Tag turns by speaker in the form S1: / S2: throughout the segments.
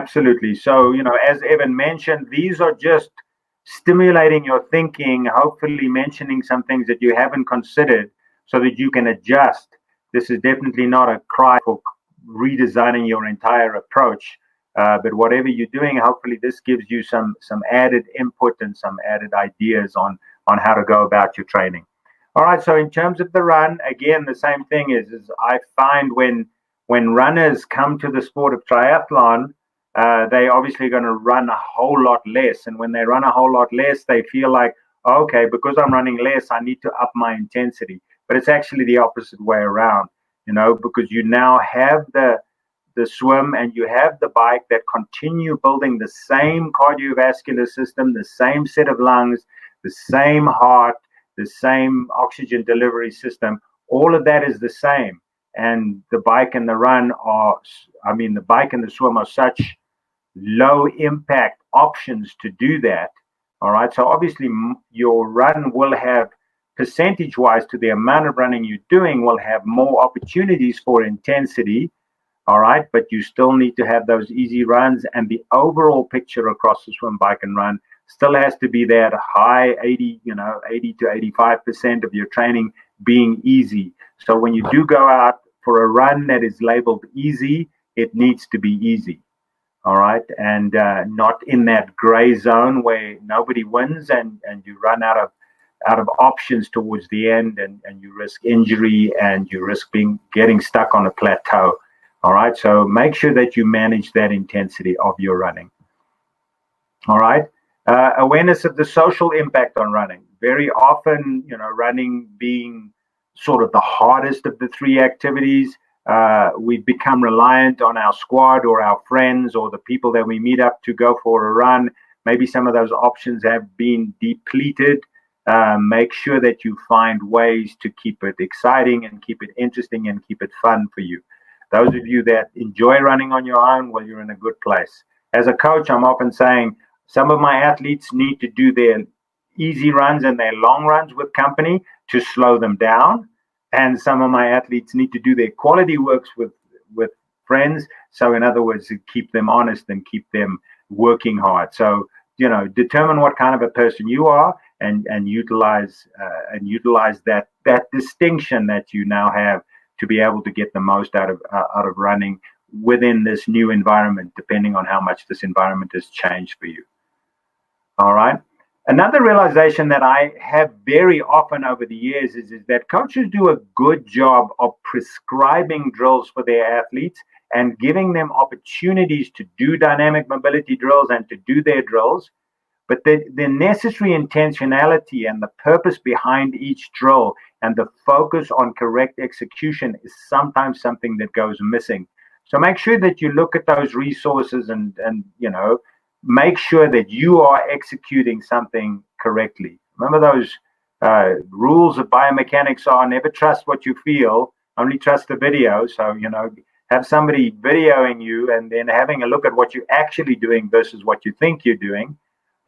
S1: Absolutely. So, as Evan mentioned, these are just stimulating your thinking, hopefully mentioning some things that you haven't considered so that you can adjust. This is definitely not a cry for redesigning your entire approach. But whatever you're doing, hopefully this gives you some added input and some added ideas on how to go about your training. All right. So in terms of the run, again, the same thing is I find when runners come to the sport of triathlon, they obviously going to run a whole lot less. And when they run a whole lot less, they feel like, okay, because I'm running less, I need to up my intensity. But it's actually the opposite way around, because you now have the swim and you have the bike that continue building the same cardiovascular system, the same set of lungs, the same heart, the same oxygen delivery system. All of that is the same. And the bike and the the bike and the swim are such low impact options to do that. All right. So obviously your run will have, percentage wise to the amount of running you're doing, will have more opportunities for intensity. All right. But you still need to have those easy runs, and the overall picture across the swim, bike and run still has to be that high 80 to 85% of your training being easy. So when you do go out for a run that is labeled easy, it needs to be easy. All right. And not in that gray zone where nobody wins and you run out of options towards the end, and you risk injury and you risk getting stuck on a plateau. All right. So make sure that you manage that intensity of your running. All right. Awareness of the social impact on running. Very often, running being sort of the hardest of the three activities, we've become reliant on our squad or our friends or the people that we meet up to go for a run. Maybe some of those options have been depleted. Make sure that you find ways to keep it exciting and keep it interesting and keep it fun for you. Those of you that enjoy running on your own, well, you're in a good place. As a coach, I'm often saying some of my athletes need to do their easy runs and their long runs with company to slow them down. And some of my athletes need to do their quality works with friends. So in other words, to keep them honest and keep them working hard. So, determine what kind of a person you are and utilize that distinction that you now have to be able to get the most out of running within this new environment, depending on how much this environment has changed for you. All right. Another realization that I have very often over the years is that coaches do a good job of prescribing drills for their athletes and giving them opportunities to do dynamic mobility drills and to do their drills. But the necessary intentionality and the purpose behind each drill and the focus on correct execution is sometimes something that goes missing. So make sure that you look at those resources and make sure that you are executing something correctly. Remember those rules of biomechanics are never trust what you feel, only trust the video. So, have somebody videoing you and then having a look at what you're actually doing versus what you think you're doing.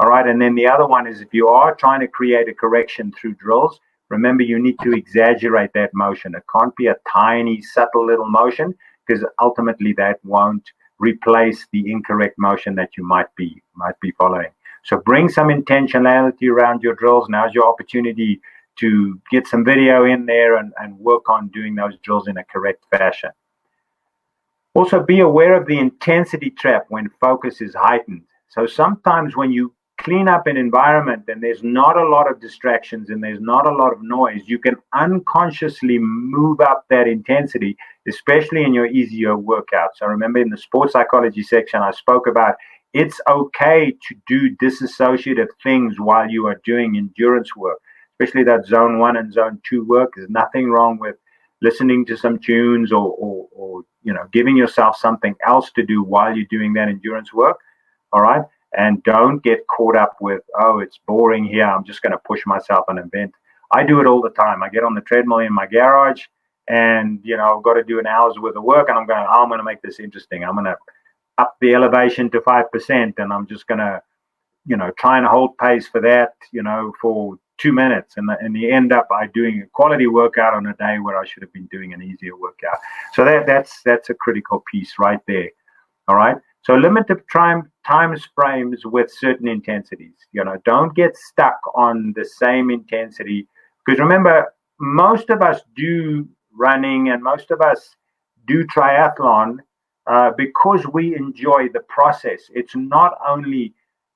S1: All right. And then the other one is if you are trying to create a correction through drills, remember you need to exaggerate that motion. It can't be a tiny, subtle little motion, because ultimately that won't replace the incorrect motion that you might be following. So bring some intentionality around your drills. Now's your opportunity to get some video in there and work on doing those drills in a correct fashion. Also, be aware of the intensity trap when focus is heightened. So sometimes when you clean up an environment and there's not a lot of distractions and there's not a lot of noise, you can unconsciously move up that intensity, especially in your easier workouts. So remember in the sports psychology section, I spoke about it's okay to do disassociative things while you are doing endurance work, especially that zone 1 and zone 2 work. There's nothing wrong with listening to some tunes or giving yourself something else to do while you're doing that endurance work. All right. And don't get caught up with, oh, it's boring here, I'm just going to push myself on an event. I do it all the time. I get on the treadmill in my garage and, I've got to do an hour's worth of work and I'm going to make this interesting. I'm going to up the elevation to 5% and I'm just going to, try and hold pace for that, for 2 minutes. And you end up by doing a quality workout on a day where I should have been doing an easier workout. So that's a critical piece right there. All right. So limited time frames with certain intensities. Don't get stuck on the same intensity, because remember, most of us do running and most of us do triathlon because we enjoy the process. It's not only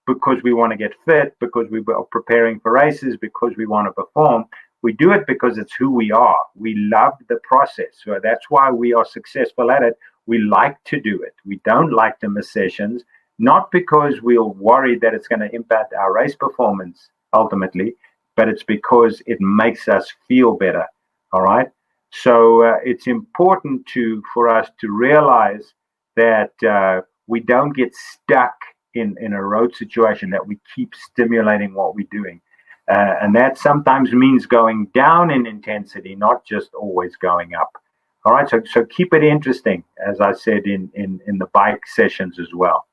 S1: because we want to get fit, because we are preparing for races, because we want to perform. We do it because it's who we are. We love the process. So that's why we are successful at it. We like to do it. We don't like to miss sessions, not because we're worried that it's going to impact our race performance ultimately, but it's because it makes us feel better. All right. So it's important for us to realize that we don't get stuck in a road situation, that we keep stimulating what we're doing. And that sometimes means going down in intensity, not just always going up. All right, so keep it interesting, as I said in the bike sessions as well.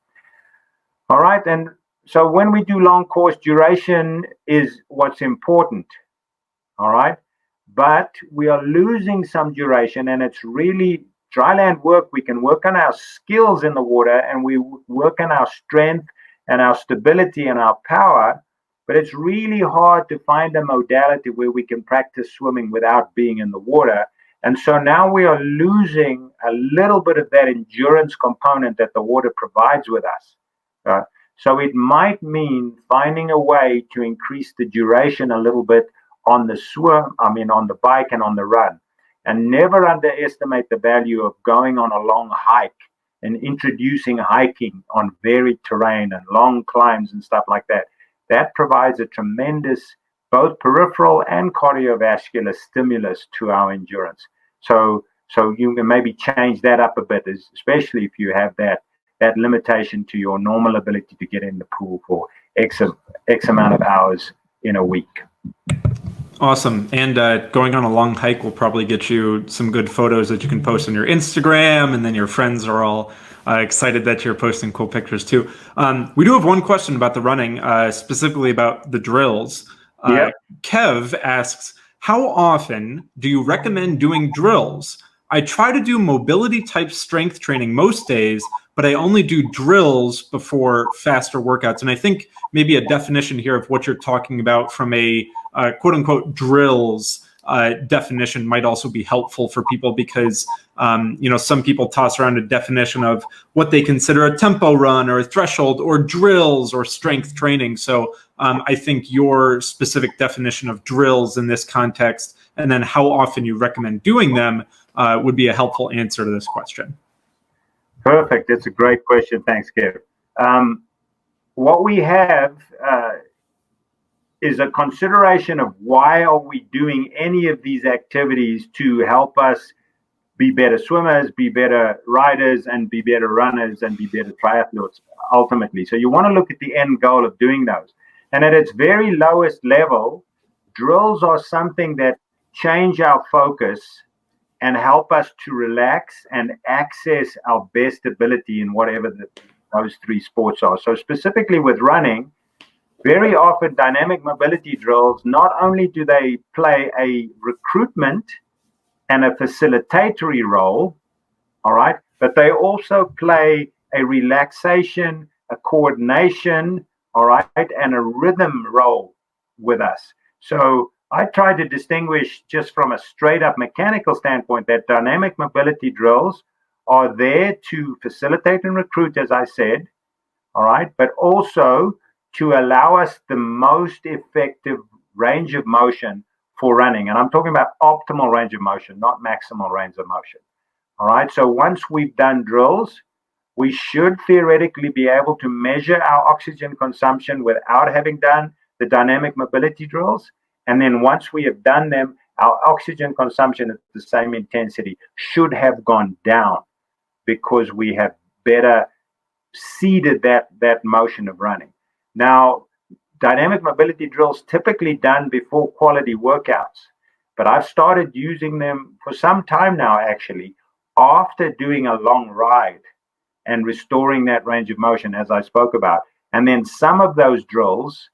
S1: All right, and so when we do long course, duration is what's important. All right, but we are losing some duration, and it's really dryland work. We can work on our skills in the water, and we work on our strength and our stability and our power. But it's really hard to find a modality where we can practice swimming without being in the water. And so now we are losing a little bit of that endurance component that the water provides with us. So it might mean finding a way to increase the duration a little bit on the bike and on the run. And never underestimate the value of going on a long hike and introducing hiking on varied terrain and long climbs and stuff like that. That provides a tremendous both peripheral and cardiovascular stimulus to our endurance. So you can maybe change that up a bit, especially if you have that limitation to your normal ability to get in the pool for X amount of hours in a week.
S2: Awesome. And going on a long hike will probably get you some good photos that you can post on your Instagram, and then your friends are all excited that you're posting cool pictures too. We do have one question about the running, specifically about the drills. Kev asks, how often do you recommend doing drills? I try to do mobility type strength training most days, but I only do drills before faster workouts. And I think maybe a definition here of what you're talking about from a quote unquote drills definition might also be helpful for people, because some people toss around a definition of what they consider a tempo run or a threshold or drills or strength training. So I think your specific definition of drills in this context, and then how often you recommend doing them, would be a helpful answer to this question.
S1: Perfect. That's a great question. Thanks, Kev. What we have is a consideration of why are we doing any of these activities to help us be better swimmers, be better riders, and be better runners, and be better triathletes ultimately. So you want to look at the end goal of doing those. And at its very lowest level, drills are something that change our focus and help us to relax and access our best ability in whatever those three sports are. So specifically with running, very often dynamic mobility drills, not only do they play a recruitment and a facilitatory role, all right, but they also play a relaxation, a coordination, all right, and a rhythm role with us. So I try to distinguish just from a straight up mechanical standpoint that dynamic mobility drills are there to facilitate and recruit, as I said, all right, but also to allow us the most effective range of motion for running. And I'm talking about optimal range of motion, not maximal range of motion. All right. So once we've done drills, we should theoretically be able to measure our oxygen consumption without having done the dynamic mobility drills. And then once we have done them, our oxygen consumption at the same intensity should have gone down, because we have better seeded that motion of running. Now, dynamic mobility drills typically done before quality workouts, but I've started using them for some time now, actually, after doing a long ride and restoring that range of motion, as I spoke about. And then some of those drills,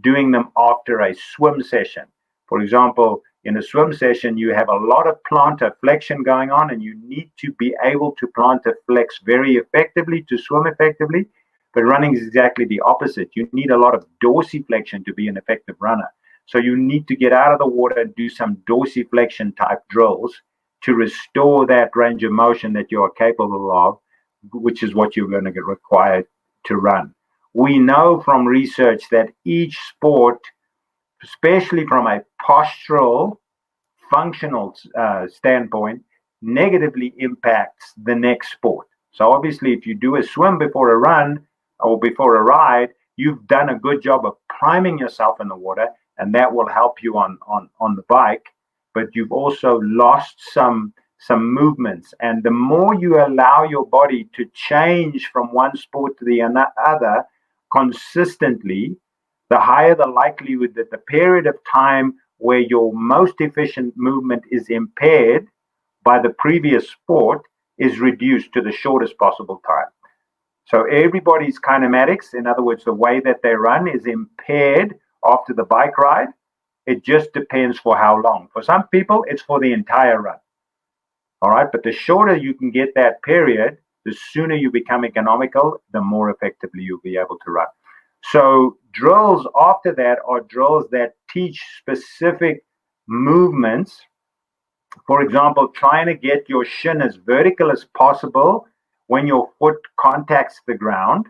S1: doing them after a swim session. For example, In a swim session, you have a lot of plantar flexion going on, and you need to be able to plantar flex very effectively to swim effectively. But running is exactly the opposite. You need a lot of dorsiflexion to be an effective runner. So you need to get out of the water and do some dorsiflexion type drills to restore that range of motion that you are capable of, which is what you're going to get required to run. We know from research that each sport, especially from a postural, functional standpoint, negatively impacts the next sport. So obviously, if you do a swim before a run or before a ride, you've done a good job of priming yourself in the water, and that will help you on the bike. But you've also lost some movements. And the more you allow your body to change from one sport to the other consistently, the higher the likelihood that the period of time where your most efficient movement is impaired by the previous sport is reduced to the shortest possible time. So everybody's kinematics, in other words, the way that they run, is impaired after the bike ride. It just depends for how long. For some people, it's for the entire run. All right, but the shorter you can get that period, the sooner you become economical, the more effectively you'll be able to run. So drills after that are drills that teach specific movements. For example, trying to get your shin as vertical as possible when your foot contacts the ground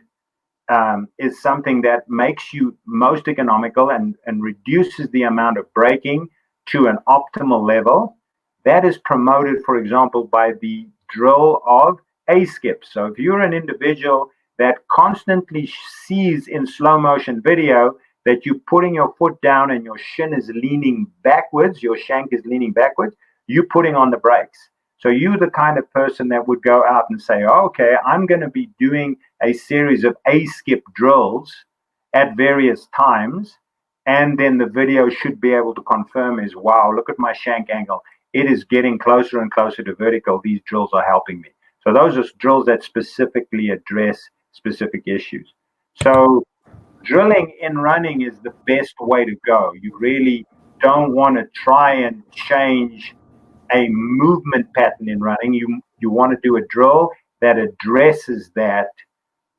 S1: is something that makes you most economical and reduces the amount of braking to an optimal level. That is promoted, for example, by the drill of A-skip. So if you're an individual that constantly sees in slow motion video that you're putting your foot down and your shin is leaning backwards, your shank is leaning backwards, you're putting on the brakes. So you're the kind of person that would go out and say, okay, I'm going to be doing a series of A-skip drills at various times. And then the video should be able to confirm is, wow, look at my shank angle. It is getting closer and closer to vertical. These drills are helping me. So those are drills that specifically address specific issues. So drilling in running is the best way to go. You really don't want to try and change a movement pattern in running. You want to do a drill that addresses that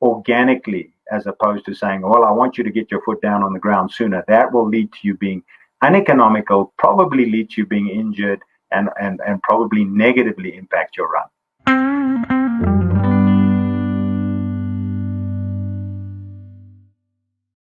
S1: organically, as opposed to saying, well, I want you to get your foot down on the ground sooner. That will lead to you being uneconomical, probably lead to you being injured, and probably negatively impact your run.